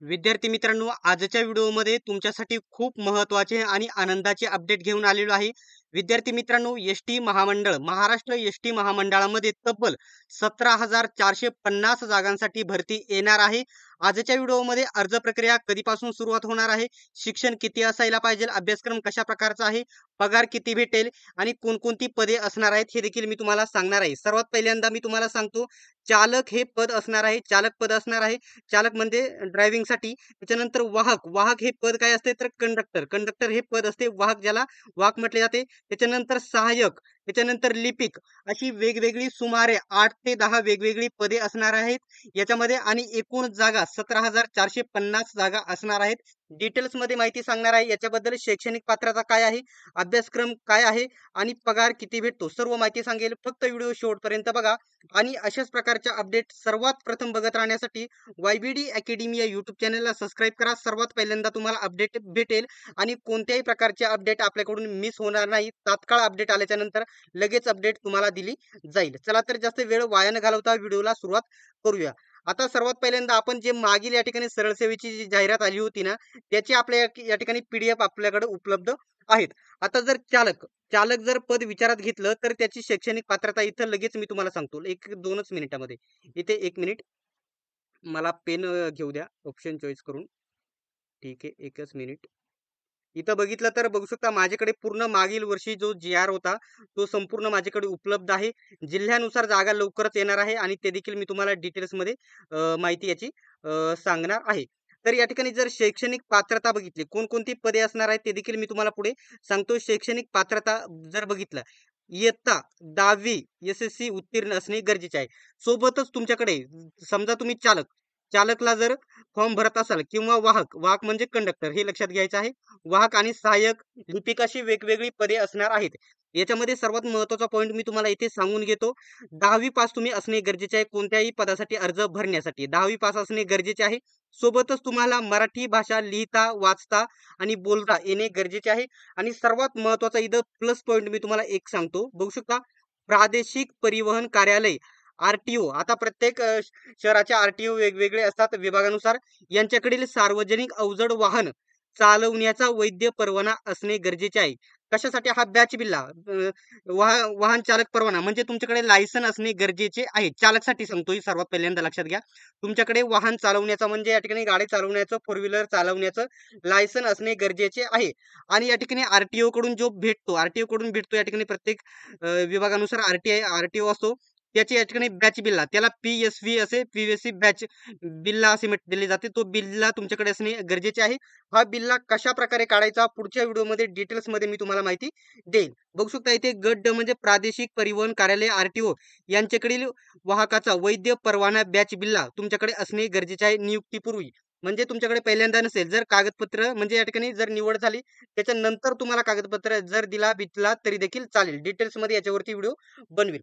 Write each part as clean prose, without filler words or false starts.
विद्यार्थी मित्रांनो, आजच्या व्हिडिओमध्ये तुमच्यासाठी खूप महत्त्वाचे आणि आनंदाचे अपडेट घेऊन आलेलो आहे. विद्यार्थी मित्रांनो, एस-टी महामंडळ, महाराष्ट्र एस-टी महामंडळामध्ये तब्बल 17,450 जागांसाठी भरती येणार आहे. आजच्या व्हिडिओमध्ये अर्ज प्रक्रिया कधीपासून सुरुवात होणार आहे, शिक्षण किती असायला पाहिजे, अभ्यासक्रम कशा प्रकारचा आहे, पगार किती भेटेल आणि कोणकोणती पदे असणार आहेत हे देखील मी तुम्हाला सांगणार आहे. सर्वात पहिल्यांदा मी तुम्हाला सांगतो, चालक हे पद असणार आहे. चालक पद असणार आहे. चालक म्हणजे ड्रायव्हिंगसाठी. त्याच्यानंतर वाहक, वाहक हे पद काय असते तर कंडक्टर, कंडक्टर हे पद असते. वाहक ज्याला वाहक म्हटले जाते. त्याच्यानंतर सहाय्यक, त्याच्यानंतर लिपिक, अशी वेगवेगळी सुमारे 8 ते 10 वेगवेगळी पदे असणार आहेत याच्यामध्ये आणि एकूण जागा 17,450 जागा असणार आहेत. डिटेल्स मध्ये माहिती सांगणार आहे. याच्याबद्दल शैक्षणिक पात्रता काय आहे, अभ्यासक्रम काय आहे आणि पगार किती भेटतो, सर्व माहिती सांगेल. फक्त व्हिडिओ शेवटपर्यंत बघा आणि अशाच प्रकारच्या अपडेट सर्वात प्रथम बघत राहण्यासाठी YBD अकॅडमी या यूट्यूब चॅनलला सबस्क्राईब करा. सर्वात पहिल्यांदा तुम्हाला अपडेट भेटेल आणि कोणत्याही प्रकारचे अपडेट आपल्याकडून मिस होणार नाही. तात्काळ अपडेट आल्याच्या नंतर लगेच अपडेट तुम्हाला दिली जाईल. चला तर जास्त वेळ वाया न घालवता व्हिडिओला सुरुवात करूया. आता सर्वात पहिल्यांदा आपण जे मागील या ठिकाणी सरळ सेवेची जी जाहिरात आली होती ना, त्याची आपल्या या ठिकाणी PDF आपल्याकडे उपलब्ध आहेत. आता जर चालक चालक जर पद विचारात घेतलं तर त्याची शैक्षणिक पात्रता इथं लगेच मी तुम्हाला सांगतो. 1-2च मिनिटामध्ये. इथे 1 मिनिट मला पेन घेऊ द्या ऑप्शन चॉईस करून. ठीक आहे, 1च मिनिट. इथं बघितलं तर बघू शकता माझ्याकडे पूर्ण मागील वर्षी जो GR होता तो संपूर्ण माझ्याकडे उपलब्ध आहे. जिल्ह्यानुसार जागा लवकरच येणार आहे आणि ते देखील मी तुम्हाला डिटेल्समध्ये माहिती याची सांगणार आहे. तर या ठिकाणी जर शैक्षणिक पात्रता बघितली, कोणकोणती पदे असणार आहेत ते देखील मी तुम्हाला पुढे सांगतो. शैक्षणिक पात्रता जर बघितलं, इयत्ता 10वी SSC उत्तीर्ण असणे गरजेचे आहे. सोबतच तुमच्याकडे समजा तुम्ही चालकला जर फॉर्म भरत असाल किंवा वाहक, वाहक म्हणजे कंडक्टर हे लक्षात घ्यायचं आहे. वाहक आणि सहाय्यक, लिपिक अशी वेगवेगळी पदे असणार आहेत. याच्यामध्ये सर्वात महत्त्वाचा पॉईंट मी तुम्हाला इथे सांगून घेतो. 10वी पास तुम्ही असणे गरजेचे आहे कोणत्याही पदासाठी अर्ज भरण्यासाठी. 10वी पास असणे गरजेचे आहे. सोबतच तुम्हाला मराठी भाषा लिहिता, वाचता आणि बोलता येणे गरजेचे आहे. आणि सर्वात महत्त्वाचा इथं प्लस पॉईंट मी तुम्हाला एक सांगतो. बघू शकता, प्रादेशिक परिवहन कार्यालय RTO. आता प्रत्येक शहराचे RTO वेगवेगळे असतात विभागानुसार. यांच्याकडील सार्वजनिक अवजड वाहन चालवण्याचा वैध परवाना असणे गरजेचे आहे. कशासाठी? हा बॅच बिल्ला, वाहन चालक परवाना म्हणजे तुमच्याकडे लायसन असणे गरजेचे आहे. चालकसाठी सांगतोय, सर्वात पहिल्यांदा लक्षात घ्या. तुमच्याकडे वाहन चालवण्याचा म्हणजे या ठिकाणी गाडी चालवण्याचं, फोर व्हीलर चालवण्याचं लायसन असणे गरजेचे आहे. आणि या ठिकाणी RTO कडून जो भेटतो, RTO कडून भेटतो या ठिकाणी प्रत्येक विभागानुसार RTO असतो. त्याची या ठिकाणी बॅच बिल्ला, त्याला PSV असे PSV बॅच बिल्ला असे दिले जाते. तो बिल्ला तुमच्याकडे असणे गरजेचे आहे. हा बिल्ला कशा प्रकारे काढायचा पुढच्या व्हिडिओमध्ये डिटेल्स मध्ये मी तुम्हाला माहिती देईल. बघू शकता इथे गट ड म्हणजे प्रादेशिक परिवहन कार्यालय RTO यांच्याकडील वाहकाचा वैध परवाना बॅच बिल्ला तुमच्याकडे असणे गरजेचे आहे नियुक्तीपूर्वी. म्हणजे तुमच्याकडे पहिल्यांदा नसेल, जर कागदपत्र म्हणजे या ठिकाणी जर निवड झाली त्याच्यानंतर तुम्हाला कागदपत्र जर दिला तरी देखील चालेल. डिटेल्स मध्ये याच्यावरती व्हिडिओ बनवेल.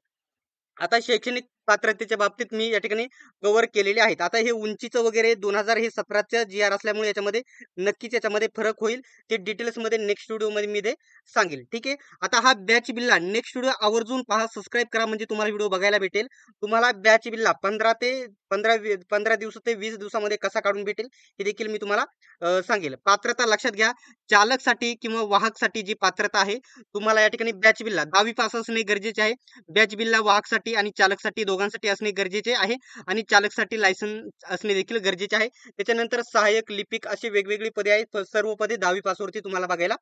आता शैक्षणिक पात्रतेच्या बाबतीत मी या ठिकाणी कव्हर केलेले आहेत. आता हे उंचीचं वगैरे 2000 हे 17चं GR असल्यामुळे याच्यामध्ये नक्कीच याच्यामध्ये फरक होईल. ते डिटेल्समध्ये नेक्स्ट व्हिडिओमध्ये मी ते सांगेल. ठीक आहे. आता हा बॅच बिल्ला नेक्स्ट व्हिडिओ आवर्जून पहा, सबस्क्राईब करा म्हणजे तुम्हाला व्हिडिओ बघायला भेटेल. तुम्हाला बॅच बिल्ला 15 दिवस ते 20 दिवसामध्ये कसा काढून भेटेल हे देखील मी तुम्हाला सांगेल. पात्रता लक्षात घ्या. चालकसाठी किंवा वाहकसाठी जी पात्रता आहे, तुम्हाला या ठिकाणी बॅच बिल्ला 10वी पास असणे गरजेचे आहे. बॅच बिल्ला वाहकसाठी आणि चालकसाठी दोघांसाठी असणे गरजेचे आहे आणि चालकसाठी लायसन्स असणे देखील गरजेचे आहे. त्याच्यानंतर सहाय्यक, लिपिक अशी वेगवेगळी पदे आहेत. सर्व पदे 10वी पासवरती तुम्हाला बघायला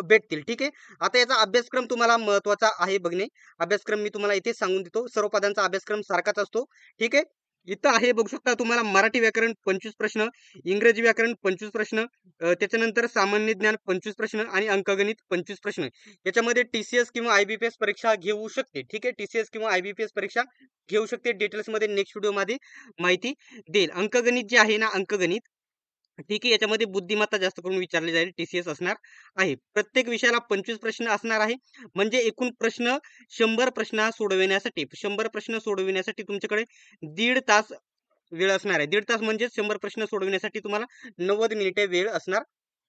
भेटतील. ठीक आहे. आता याचा अभ्यासक्रम तुम्हाला महत्त्वाचा आहे बघणे. अभ्यासक्रम मी तुम्हाला इथे सांगून देतो. सर्व पदांचा अभ्यासक्रम सारखाच असतो. ठीक आहे. इथं आहे बघू शकता तुम्हाला मराठी व्याकरण 25 प्रश्न, इंग्रजी व्याकरण 25 प्रश्न, त्याच्यानंतर सामान्य ज्ञान 25 प्रश्न आणि अंकगणित 25 प्रश्न. याच्यामध्ये TCS किंवा IBPS परीक्षा घेऊ शकते. ठीक आहे. TCS किंवा IBPS परीक्षा घेऊ शकते. डिटेल्स मध्ये नेक्स्ट व्हिडिओ मध्ये माहिती देईल. अंकगणित जे आहे ना, अंकगणित, ठीक आहे, याच्यामध्ये बुद्धिमत्ता जास्त करून विचारली जाईल. TCS असणार आहे. प्रत्येक विषयाला 25 प्रश्न असणार आहे. म्हणजे एकूण प्रश्न 100 प्रश्न सोडविण्यासाठी 100 प्रश्न सोडविण्यासाठी तुमच्याकडे 1.5 तास वेळ असणार आहे. 1.5 तास म्हणजे 100 प्रश्न सोडविण्यासाठी तुम्हाला 90 मिनिटे वेळ असणार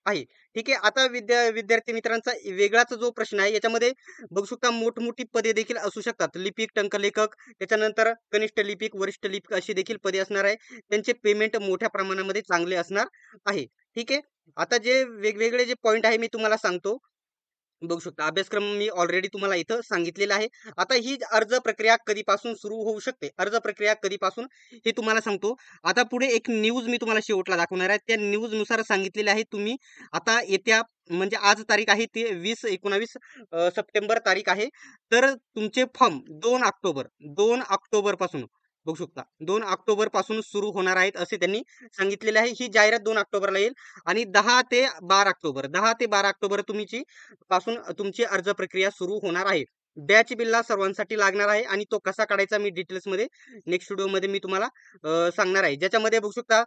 आहे. ठीक आहे. आता विद्यार्थी मित्रांचा वेगळाच जो प्रश्न आहे याच्यामध्ये बघू शकता मोठमोठी पदे देखील असू शकतात. लिपिक, टंकलेखक, त्याच्यानंतर कनिष्ठ लिपिक, वरिष्ठ लिपिक अशी देखील पदे असणार आहे. त्यांचे पेमेंट मोठ्या प्रमाणामध्ये चांगले असणार आहे. ठीक आहे. आता जे वेगवेगळे जे पॉइंट आहे मी तुम्हाला सांगतो. बघू शकता अभ्यासक्रम मी ऑलरेडी तुम्हाला इथं सांगितलेला आहे. आता ही अर्ज प्रक्रिया कधीपासून सुरू होऊ शकते? अर्ज प्रक्रिया कधीपासून हे तुम्हाला सांगतो. आता पुढे एक न्यूज मी तुम्हाला शेवटला दाखवणार आहे. त्या न्यूजनुसार सांगितलेले आहे तुम्ही आता येत्या म्हणजे आज तारीख आहे ती 20-19 सप्टेंबर तारीख आहे. तर तुमचे फॉर्म 2 ऑक्टोबर पासून बघू शकता 2 ऑक्टोबर पासून सुरू होणार आहेत असे त्यांनी सांगितलेले आहे. ही जाहिरात 2 ऑक्टोबरला येईल आणि 10 ते 12 ऑक्टोबर तुमची पासून तुमची अर्ज प्रक्रिया सुरू होणार आहे. बॅच बिल्ला सर्वांसाठी लागणार आहे आणि तो कसा काढायचा मी डिटेल्समध्ये नेक्स्ट व्हिडिओमध्ये मी तुम्हाला सांगणार आहे. ज्याच्यामध्ये बघू शकता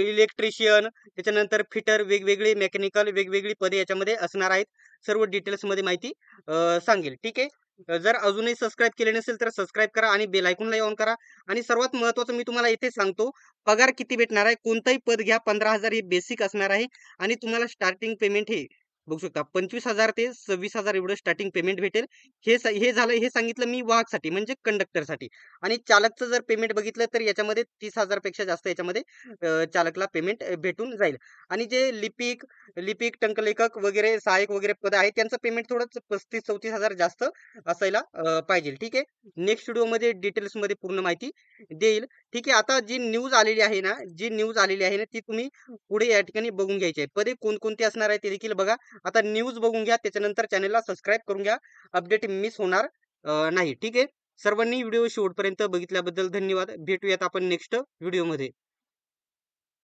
इलेक्ट्रिशियन, त्याच्यानंतर फिटर, वेगवेगळी मेकॅनिकल वेगवेगळी पदे याच्यामध्ये असणार आहेत. सर्व डिटेल्समध्ये माहिती सांगेल. ठीक आहे. जर अजूनही सबस्क्राईब केले नसेल तर सबस्क्राईब करा आणि बेल आयकॉनला ऑन करा. आणि सर्वात महत्त्वाचं मी तुम्हाला इथे सांगतो, पगार किती भेटणार आहे? कोणतंही पद घ्या 15,000 हे बेसिक असणार आहे आणि तुम्हाला स्टार्टिंग पेमेंट हे बघू शकता 25,000 ते 26,000 एवढं स्टार्टिंग पेमेंट भेटेल. हे झालं हे सांगितलं मी वाहकसाठी म्हणजे कंडक्टरसाठी. आणि चालकचं जर पेमेंट बघितलं तर याच्यामध्ये 30,000 पेक्षा जास्त याच्यामध्ये चालकला पेमेंट भेटून जाईल. आणि जे लिपिक, टंकलेखक वगैरे सहाय्यक वगैरे पद आहेत त्यांचं पेमेंट थोडं 35-34,000 जास्त असायला पाहिजे. ठीक आहे. नेक्स्ट व्हिडिओमध्ये डिटेल्समध्ये पूर्ण माहिती देईल. ठीक आहे. आता जी न्यूज आलेली आहे ना ती तुम्ही पुढे या ठिकाणी बघून घ्यायची आहे. पदे कोणकोणती असणार आहे ते देखील बघा. आता न्यूज बघून घ्या. त्याच्यानंतर चॅनलला सबस्क्राईब करून घ्या. अपडेट मिस होणार नाही. ठीक आहे. सर्वांनी व्हिडिओ शेवटपर्यंत बघितल्याबद्दल धन्यवाद. भेटूयात आपण नेक्स्ट व्हिडिओमध्ये.